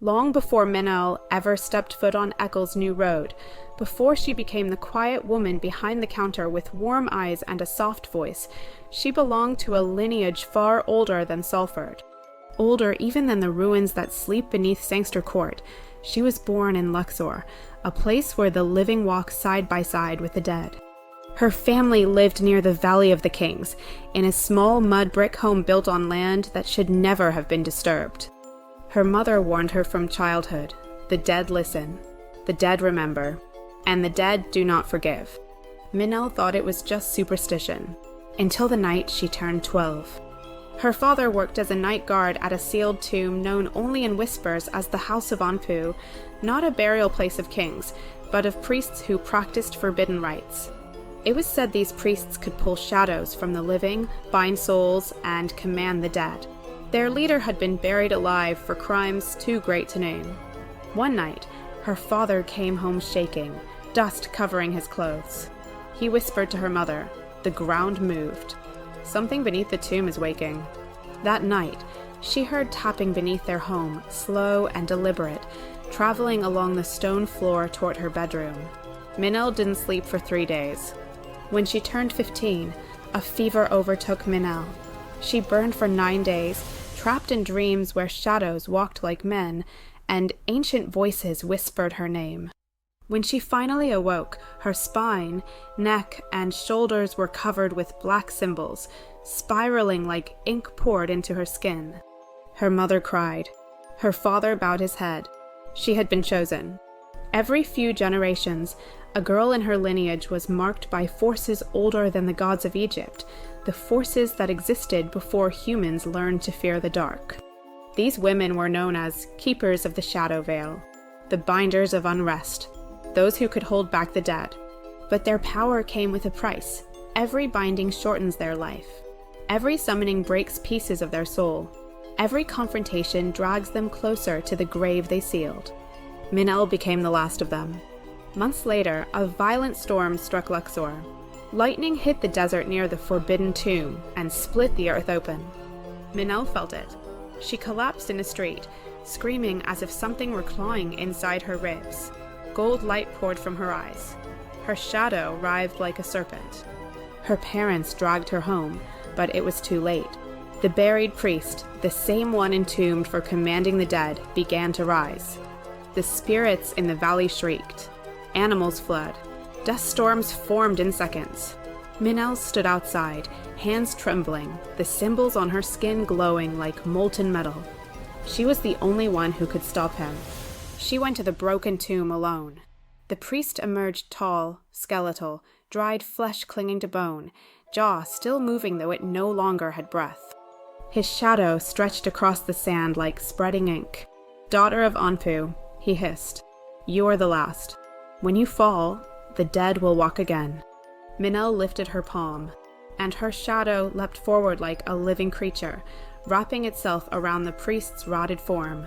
Long before Milnells ever stepped foot on Eccles' new road, before she became the quiet woman behind the counter with warm eyes and a soft voice, she belonged to a lineage far older than Salford. Older even than the ruins that sleep beneath Sangster Court. She was born in Luxor, a place where the living walk side by side with the dead. Her family lived near the Valley of the Kings, in a small mud brick home built on land that should never have been disturbed. Her mother warned her from childhood, the dead listen, the dead remember, and the dead do not forgive. Milnells thought it was just superstition, until the night she turned 12. Her father worked as a night guard at a sealed tomb known only in whispers as the House of Anpu, not a burial place of kings, but of priests who practiced forbidden rites. It was said these priests could pull shadows from the living, bind souls, and command the dead. Their leader had been buried alive for crimes too great to name. One night, her father came home shaking, dust covering his clothes. He whispered to her mother, "The ground moved. Something beneath the tomb is waking." That night, she heard tapping beneath their home, slow and deliberate, traveling along the stone floor toward her bedroom. Milnells didn't sleep for 3 days. When she turned 15, a fever overtook Milnells. She burned for 9 days, trapped in dreams where shadows walked like men, and ancient voices whispered her name. When she finally awoke, her spine, neck, and shoulders were covered with black symbols, spiraling like ink poured into her skin. Her mother cried. Her father bowed his head. She had been chosen. Every few generations, a girl in her lineage was marked by forces older than the gods of Egypt, the forces that existed before humans learned to fear the dark. These women were known as keepers of the shadow veil, the binders of unrest, those who could hold back the dead. But their power came with a price. Every binding shortens their life. Every summoning breaks pieces of their soul. Every confrontation drags them closer to the grave they sealed. Milnells became the last of them. Months later, a violent storm struck Luxor. Lightning hit the desert near the forbidden tomb and split the earth open. Milnells felt it. She collapsed in a street, screaming as if something were clawing inside her ribs. Gold light poured from her eyes. Her shadow writhed like a serpent. Her parents dragged her home, but it was too late. The buried priest, the same one entombed for commanding the dead, began to rise. The spirits in the valley shrieked. Animals fled. Dust storms formed in seconds. Milnells stood outside, hands trembling, the symbols on her skin glowing like molten metal. She was the only one who could stop him. She went to the broken tomb alone. The priest emerged tall, skeletal, dried flesh clinging to bone, jaw still moving though it no longer had breath. His shadow stretched across the sand like spreading ink. "Daughter of Anpu," he hissed, "you are the last. When you fall, the dead will walk again." Milnells lifted her palm, and her shadow leapt forward like a living creature, wrapping itself around the priest's rotted form.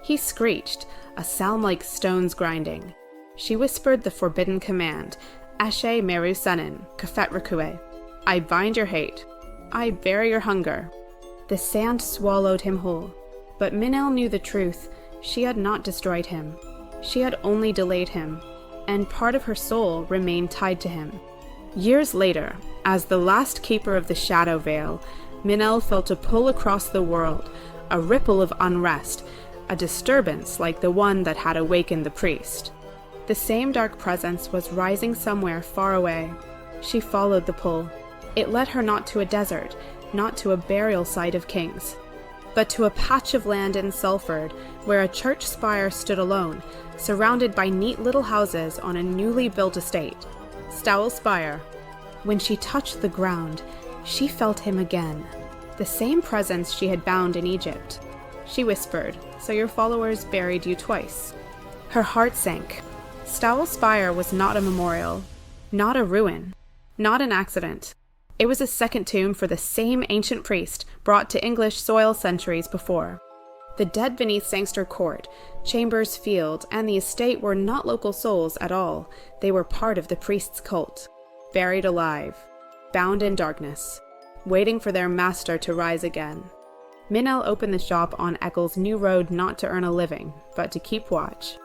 He screeched, a sound like stones grinding. She whispered the forbidden command, "Ashe Meru Senin, Kafet Rakue." "I bind your hate. I bear your hunger." The sand swallowed him whole. But Milnells knew the truth. She had not destroyed him. She had only delayed him, and part of her soul remained tied to him. Years later, as the last keeper of the shadow veil, Milnells felt a pull across the world, a ripple of unrest, a disturbance like the one that had awakened the priest. The same dark presence was rising somewhere far away. She followed the pull. It led her not to a desert, not to a burial site of kings, but to a patch of land in Salford where a church spire stood alone, surrounded by neat little houses on a newly built estate. Stowell Spire. When she touched the ground, she felt him again, the same presence she had bound in Egypt. She whispered, "So your followers buried you twice." Her heart sank. Stowell Spire was not a memorial, not a ruin, not an accident. It was a second tomb for the same ancient priest brought to English soil centuries before. The dead beneath Sangster Court, Chambers Field, and the estate were not local souls at all. They were part of the priest's cult, buried alive, bound in darkness, waiting for their master to rise again. Milnells opened the shop on Eccles' new road not to earn a living, but to keep watch.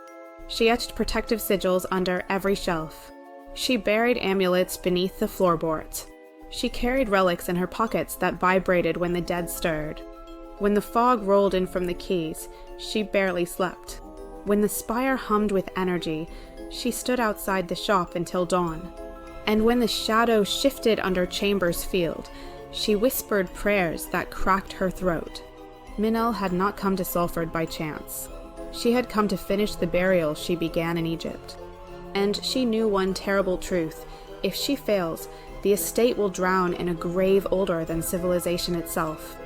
She etched protective sigils under every shelf. She buried amulets beneath the floorboards. She carried relics in her pockets that vibrated when the dead stirred. When the fog rolled in from the quays, she barely slept. When the spire hummed with energy, she stood outside the shop until dawn. And when the shadow shifted under Chambers Field, she whispered prayers that cracked her throat. Milnells had not come to Salford by chance. She had come to finish the burial she began in Egypt. And she knew one terrible truth: if she fails, the estate will drown in a grave older than civilization itself.